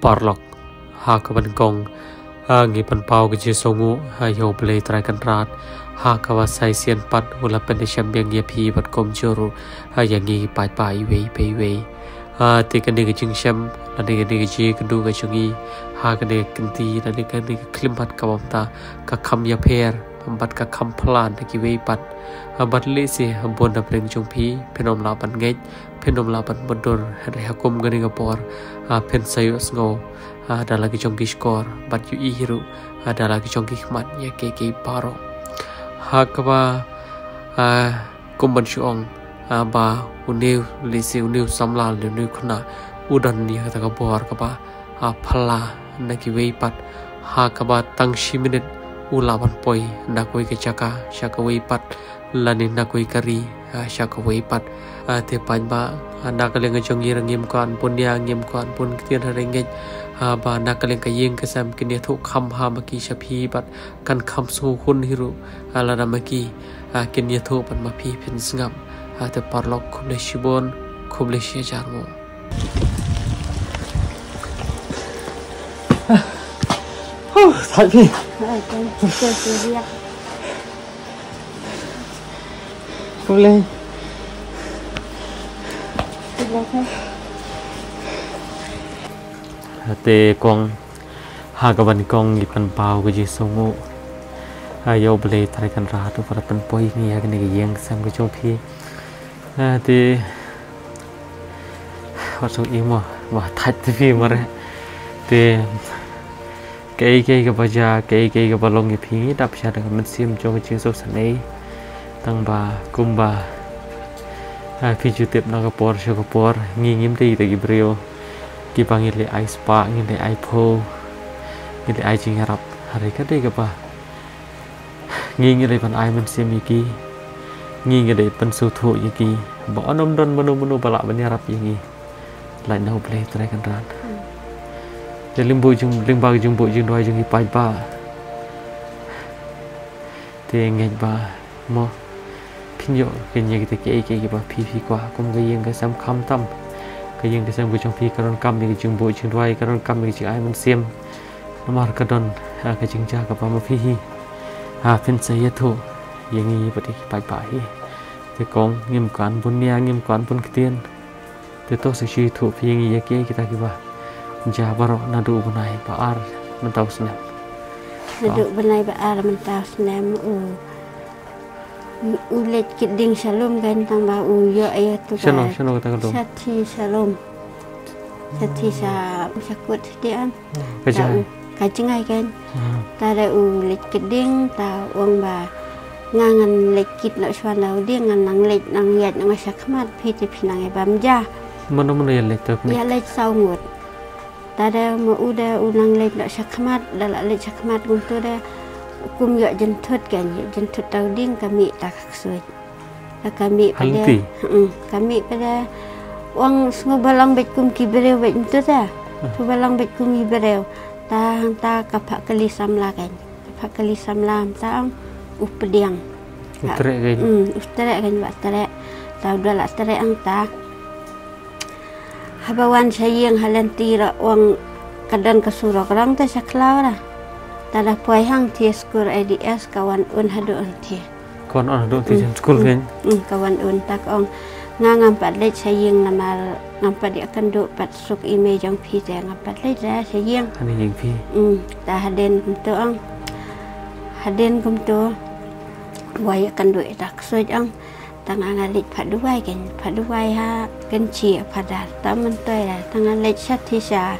parlok hakaban kong ngi pan pau ke je songu yo play try kan rat hakawa sai sian pat wala pen sham yang ye phi pat kom joru yang ngi pai pai we te kan ni ke jing sham la ni ke je kan du ke chungi ha kan ni kan ti la ni kan ni klim pat ka ta ka kham ya pher bat ka kham plan ki we pat bat le se bon da preng chung phi phenom la pan ngej phenom la pan bodor re hakum gani ga por pen sayo ngo ada lagi jongki skor bat yu ihiru ada lagi jongki hikmat ya ke paro hakwa kumban syong ba uniu lisi uniu samlal uniu khna udan ni kata ka bor ka ba phala naki wei pat hakwa tang shiminit ulawan poi nakoi ke chaka shaka wei pat lani nakoi kari shaka wei pat te pan ba nakaleng jongi rangim kan punya ngim kan pun kitian harengej ba nakaleng kayeng kesam kini thu kham ha maki shapi bat kan kham su hun hiru ala ramaki kini thu pan ma phi phin sngam te parlok khumle shibon khumle shia jarmo Thầy phi Cô lên te kong hagaban kong ipan pau ke jisongu ayo beli tarikan ratu pada penpoi ni ya kene yang sam ke jopi te wasuk imo wah tat tv mare te cái baja cái balong cái phi đập ra được mình sim cho cái chiếc số sẵn tăng ba cung ba phi chủ tiệp nó cái cho cái por nghi nghiêm đi từ Gabriel cái bang ini ai spa ini ai po ini ai jing harap hari kadai ke ba nghi dari pan ai mình sim iki nghi dari pan su thu iki bỏ nom don menu balak ban harap iki lại nấu play try kan ran jadi limbau jumbo jung doi jung ipai ba te ngej ba mo pinyo kenya kita ke ba pi kwa kum ga yeng ga sam kham tam ga yeng ga sam ga jung pi karon kam ni jumbo jung doi karon kam ni ai man sim nomor kadon ga jing ja ga ba ma pi hi pin sai thu yeng yi ba ti pai ba hi te kong ngim kan bun nia ngim kan bun kitien te to se chi thu pi yeng yi ke kita ki ba Jabaro nadu benai baar mentau senam. Nadu benai baar mentau senam ulet kiding shalom kan tambah yo ayat tu. Shano kata kalau. Sati shalom. Sati sa sakut dia. Kajengai kan. Tada ulet kiding ta uang ba ngangan lekit nak suan lau dia nganang lek nang yat nang sakmat piti pinang bamja. Mana yang lek tu? Ya lek saungut. Tada mau udah ulang lek nak sakmat dalak lek sakmat untuk dah kum ya jentut kan jentut tau ding kami tak suit kami pada kami pada uang semua balang bet kum kibereu bet itu dah tu balang bet kum kibereu ta kapak kali samla kan kapak kali samlam ta upediang ustrek kan buat strek tau dalak strek ang ta habawan sayang halanti ra uang kadang kesurok orang ta saklau lah tada puai hang ti skul IDS kawan un hadu ti kawan un hadu ti skul kan kawan un tak ong ngam pat lek sayang nama ngam dia akan do pat suk email jang pi te ngam pat lek ra sayang ani yang pi ta haden tu ong haden kum tu wai akan do tak so jang tangan ngalit paduai kan paduai ha kan chi pada taman toy la tangan lek sat ti sa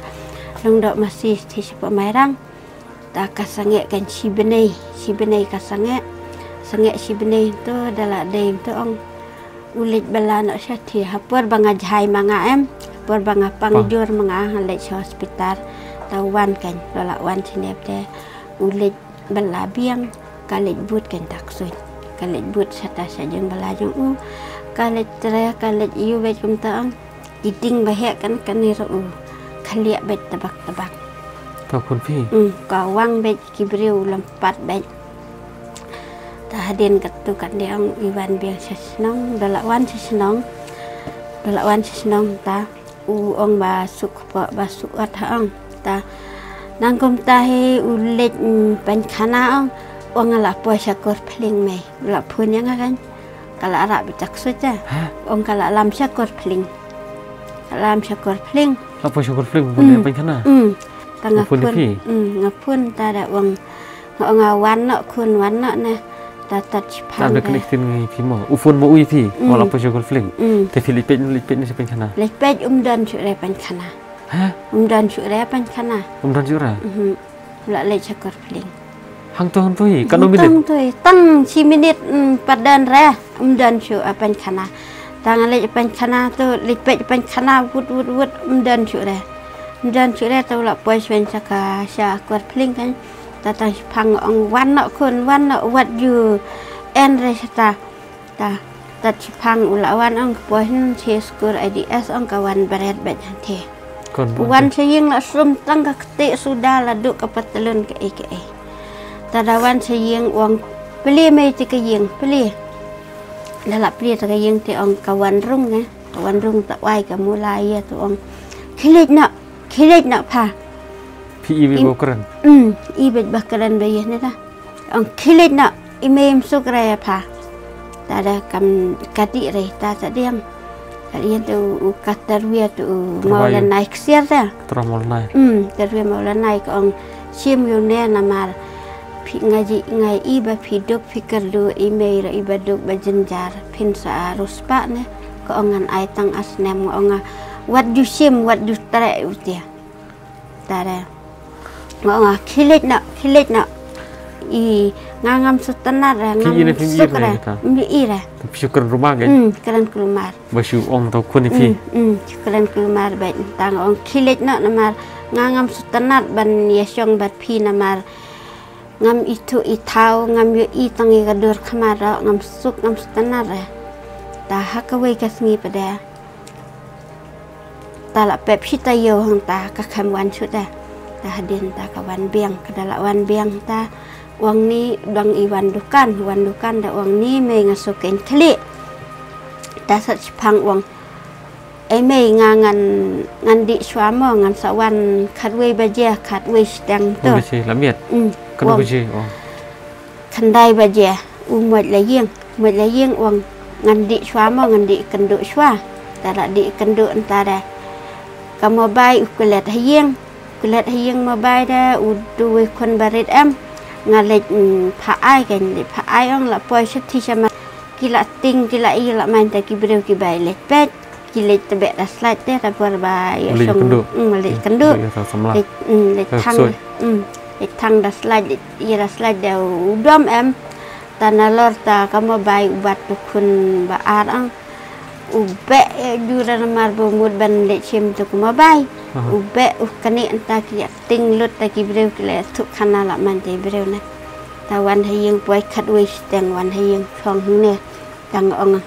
long dok masih ti sepa mairang ta kasange kan si benai kasange si benai tu adalah daim tu ong ulit bala nak syati hapur banga jai manga hapur banga pangjur manga halek hospital tawan kan lolak wan sinep te ulit bala biang kalek but kan taksud kalek but sata sajeng bala jong kalek tere kalek iu bet kum ta ong iding bahek kan kaniro kaliak bet tabak Pakun pi. Kawang bet kibriu lempat bet. Tahadin ketu kat dia Iwan biang sesnong dalawan sesnong ta uong basuk athaang ta nangkum ta he ulet pan khana ong la po syakor pling me la pun yang kan kalau Arab bitak saja ong kalau lam syakor pling apa syukur fling boleh pan khana tengah pun ngapun ta da ong ngawan nak kun wan nak na ta tat chipang ada kena tin ngai pi mo ufun mo ui pi wala apa syukur fling te Filipin ni pan khana lepet dan syure pan khana dan syure pan khana dan syure la le syakor pling hang tu kan minit tang tu tang 10 minit padan ra dan syure pan khana tang le pan khana tu lepet pan khana wut dan syure tu la poi swen saka syakor pling kan ta phang ong wan nak kun wan nak wat you en re ta phang ulawan ong poi che skur IDS ong kawan berat bet te wan saying la sum tang ka te sudah la duk ka patalun ke ta dawan saying ong beli me te ke yeng beli la beli te ke yeng te ong kawan rung ta wai ka mulai ya tu ong khilit nak pa ibe bokran ibe bakaran bayah ni dah ang khilit nak imem sukra pa tada kam kati re ta sadiang kalian tu katarwia tu maulana iksiar dah teramalnai tarwia maulana ik ang sim yune namar phi ngaji ngai iba phiduk fikir du email ibaduk bajenjar pin sa ruspa ne ko angan ai tang asnem ong wat du sim wat du tra utia tada khilit nak i ngangam sutanat ngam sukra ira syukur rumah kan keren kelumar basu ong tau kun ni keren kelumar baik tang ong khilit nak namar ngangam sutanat ban yesong bat pi namar ngam itu itau ngam yu i tangi gadur khamara ngam suk ngam sutanat ta hakawai kasngi pada ta la pep hita yo hang ta ka khamwan sudah ta hadin ta kawan biang kedala wan biang ta wang ni dang iwan dukan da wang ni me ngasukin kli ta sat phang wang me ngan di swamo ngan sawan khatwe baje khatwe stang to baje lamiet kan baje khandai baje umot la yeng wang ngan di swamo ngan di kendu swa ta la di kendu antara kamo bai ukulet hayeng kulat hayang mabai da udu kon barit ngalet pha ai kan pha ai ong la poi sat thi sama kila ting kila i la main ta ki breu ki bai let pet ki let te be da slide te ta por bai song le kendu le thang da slide i da slide da udom tanalor ta kamo bai ubat kun ba ar ang ube jura namar bomud ban le chem tu kuma bai ube kani anta ki ting lut ta ki breu ki le thuk khana la man te breu na ta wan hayeng poi khat we steng wan hayeng chong ne tang ong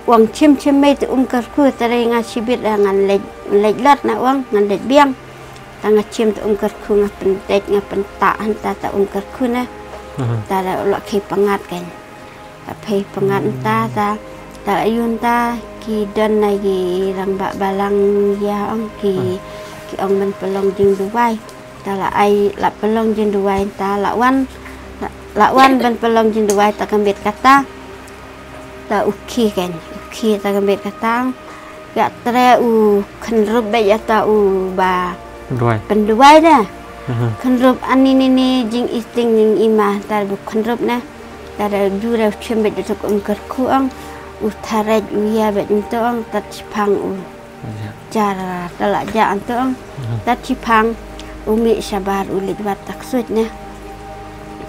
wang chim me tu kar ku ta re nga chibit ngan le lat na wang ngan le biang tang chim tu kar ku nga pen tek nga pen ta han ta kar ku na ta la lo ki pangat kan ta phe pangat ta ayun ta ki dan lagi rambak balang ya ong ki ong men pelong jing duai ta la ai la pelong jing duai ta la wan ben pelong jing duai ta kambet kata ta uki ta kambet kata ya tre khan rup be ya ta ba duai penduai dah khan rup ani ni jing isting jing ima ta bu khan rup na ta da jura chembet tu ker ku ong utara uya betong tat chipang cara talak ja antong tat chipang umi sabar ulit wat taksudnya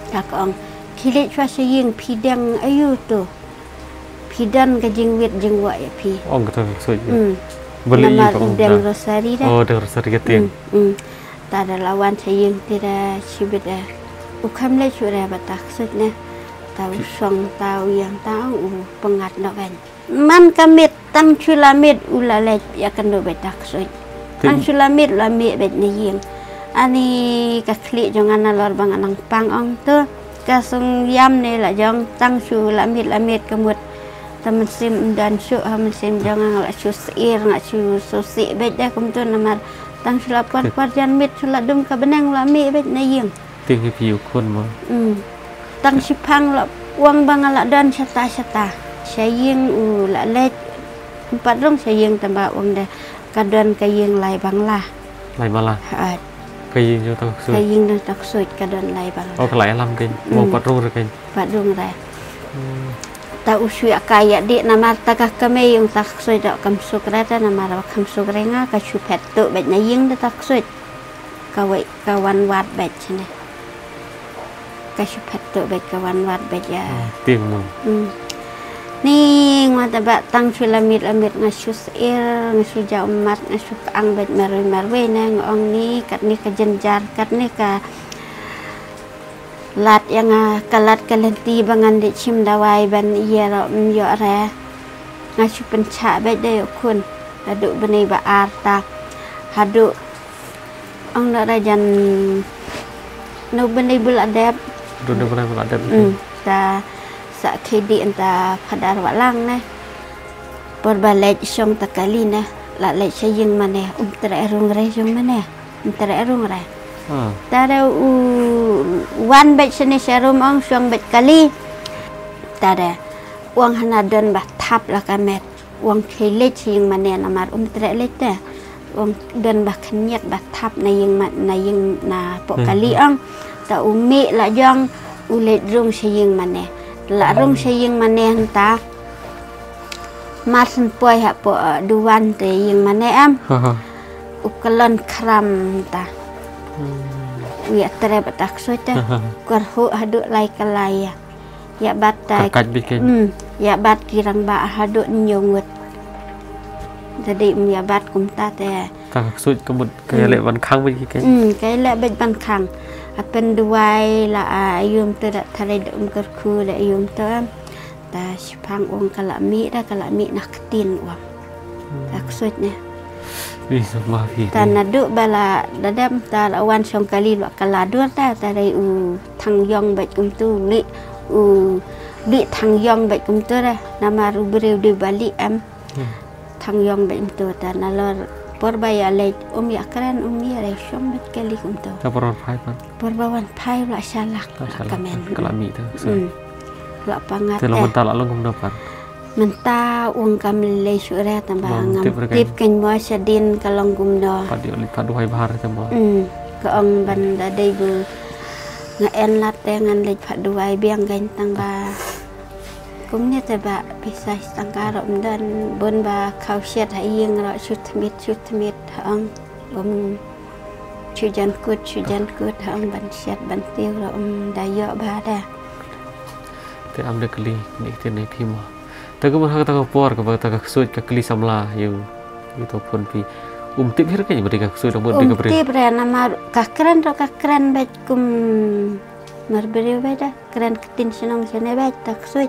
takong kilit chwa saying pidang ayu tu pidan ka jingwit jingwa ya pi ong ka taksud beli deng rosari dah oh deng rosari keting ta da lawan saying tira sibit ukam le chura bat taksudnya tahu song tahu yang tahu pengat nak kan man kamit tang chulamit ulalet ya kan do betak so tang chulamit lamit bet ni yang ani ka kli jangan alor bang anang pang ong tu ka sung yam ne la jong tang chulamit kemut taman sim dan syuk ha sim jangan la chu sir ngak chu sosi bet dah kum tu namar tăng sula par jan mit sula dum ka benang la mi bet na yeng tiếng cái phiêu khuôn mà tăng sipang la uang bang ala dan sata sayeng la let empat rong sayeng tambah uang dah kadan kayeng lai bang la lại mà là cái cho tao sôi kayeng dan tak suit kadan lai bang cái lại làm cái mau bắt rung rồi cái pat rong ra ta usui akaya di nama takah kami yung tak suit dak kam sukrata nama kam sukrenga ka chupet tu bet na yeng tak suit kawai kawan wat bet chene ka chupet tu bet kawan wat bet ya tiếng mà ni ngata ba tang chulamit ngasu ir ngasu ja umat ngasu ang bet marwe na ngong ni kat ni ka jenjar kat ni ka lat yang kalat kalenti bangan di chim dawai ban iya ro yo ra ngasu penca bet de kun hadu beni ba arta hadu ong da jan no beni bul adab rồi đâu có làm đẹp ta sa kedi enta padar walang ne porbalej song takali ne la le sayeng mane tra rung re jong mane tra rung re ta da wan bet sene serum ong song bet kali ta da uang hanadon ba thap la kamet uang khele sayeng mane namar tra le te uang don ba khnyet ba thap na yeng na po kali ong ta umi la jong ulet rung sayeng mane la rong sayeng maneh ta masen poi ha po duwan te yeng maneh am ukalon kram ta wi atre batak sote korho hadu lai kalaya ya batai ya bat kirang ba hadu nyongut jadi ya bat kum ta te ta suit có một cái lệ văn khang với cái lệ bên văn khang apen duai la ayum tu dak tare dum kerku la ayum tu ta sipang ong kalami nak tin wa tak suit ne vì sama vì ta nadu bala dadam ta lawan song kali wa kala dur ta tare thang yong bet kum tu li thang yong bet kum tu ra nama rubreu di bali am thang yong bet kum tu ta nalor Porbaya lej ya keren ya lej som bet kali kum tu. Ta poron phai pan. Porbawan phai la salak kamen. Kalami tu. La pangat. Telo menta la long kum dapat. Menta uang kam le sure tambah ngam tip ken mo sedin kalong kum do. Padu hai bahar jamo. Ka ong ban da dei bu nga en lat te ngan lej padu hai biang gain tambah cũng như thế bà bị sai tăng ca rộng đơn bốn bà khảo xét hãy yên rồi chút mít ông bấm chú dân cút ông bắn xét bắn tiêu rồi ông đã dọ bà đã thế am được kli này thế này phim mà ta có một hal ta có por cái ta có suy cái kli samla yêu itu pun pi tip hết cái gì mà cái suy đồng bộ cái beri tip ra nama kakren bet kum marberi beda keren ketin senang sene bet tak suy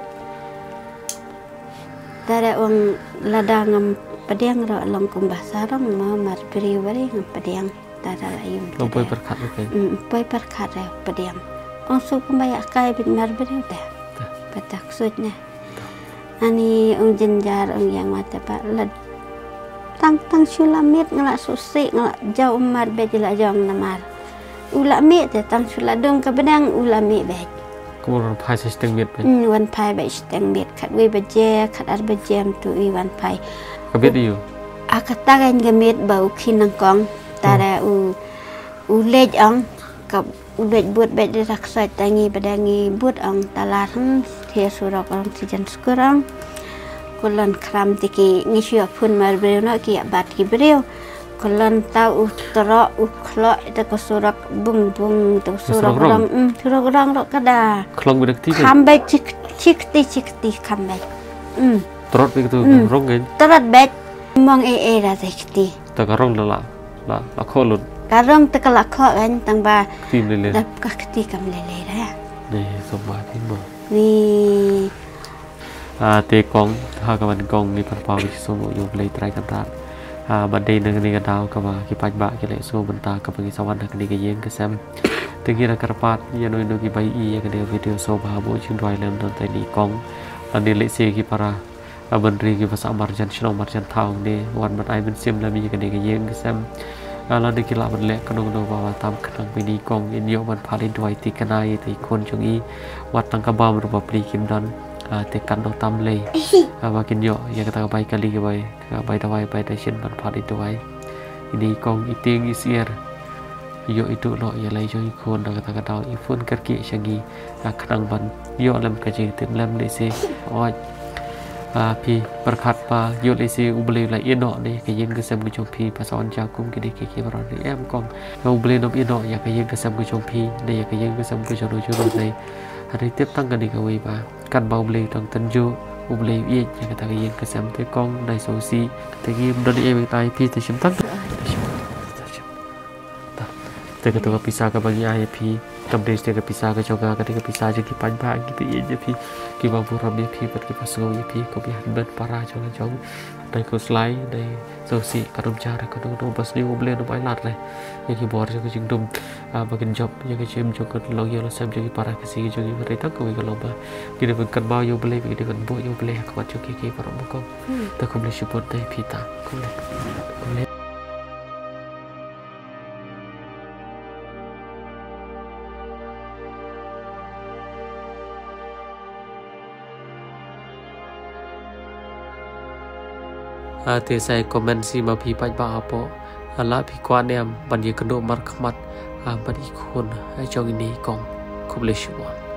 Tara uang ladang pediang ro long kumbasa rong ma mar priwari ngam pediang tara ayum poi perkat okay poi perkat re pediang ong su kumbaya kai bin mar beriu dah patak sutnya ani ong jenjar ong yang mata pak lad tang sulamit ngala susi ngala jau mar be jela jong namar ulami te tang suladong ka bedang ulami be kemudian pai sistem miet wan pai ba sistem miet kat we baje kat ar bajem tu i wan pai kabet yu akata gan gamet bau kinang kong tara lej ong kap lej buat bet raksa tangi badangi buat ong talarang thia surak ong sijan skurang kolon kram tiki ngisya pun mar breu no ki bat ki breu kolon tau utro uklo ita ko surak bung tu surak rong ro kada klong bedak ti comeback cikti comeback trot begitu rong gen trot bet mong ra cikti ta karong la kholun karong ta kala kho kan tang ba tim le dap ka kti kam le ra ni soba tim mo ni te kong ha ka ban kong ni par pa wi so yo play try kan ta ban day nang ni ka daw ka ba ki paj ba ki le so ban ta ka pangi sawan ka ni ka yeng ka sam te ki ra karpat ya no ki bai i ya ka de video so ba bo chin roi lam don tai ni kong ban ni le se ki para ban ri kiภาษา marjan shnong marjan thang ni wan ban ai ban sim la mi ka ni ka yeng ka sam เราได้กีฬามันแหลกกระดงว่าตามขนังไปดีกองอินโยมันพาลินไว้ตีกันายตีคนจงอีวัดตังกบามรูปปลีกิมดันตีกันดอกตำเลยว่ากินโยยังกระตาใบกะลีไว้ใบตะไว้ใบตะเช่นมันพาลินไว้อินดีกองอีเตียงอีเซียร์โยอิตุโลยาเลยจงอีคนดังกระตากระดาวอีฟุนกระเกะชงีขนังบันโยลำกระเจเต็มลำเลยเซอ้อยพี่ประคัดปาโยเลซีอุบลีละเอียดเนาะนี่ก็ยิงกระเซมกุจงพีภาษาอันจากุมกิเดกิบรอนแอมกองอุบลีนบเอียดเนาะอยากก็ยิงกระเซมกุจงพีในอยากก็ยิงกระเซมกุจงโดยจุดในอะไรเทียบตั้งกันดีกับวิบากันเบาอุบลีตั้งตันจูอุบลีเอียดอยากก็ยิงกระเซมเตกองในโซซีตะกี้มันโดนเอเวตายพี่แต่ชิมตั้งแต่ก็ตัวพิซซ่ากับบางอย่างพี่Tamdes dia kepisah ke coba ketika pisah jadi panjang gitu ya jadi kita buram ya pi ber kita sungguh ya pi kau biar ben parah jangan jauh dari kau slide dari sosi kadang cara kadang pas ni boleh nampai lat le yang kita bor juga jengdum bagian job yang kita cium juga lo ya lo sam jadi parah kesini jadi mereka kau kalau bah kita bukan bau yo boleh kita bukan bau yo boleh kau juga kita para muka tak kau boleh support dari pita kau boleh te sai komen si ma phi pai ba apo ala phi kwa nem ban ye kando mar khmat ban ikon ai chong ni kong khub le shwa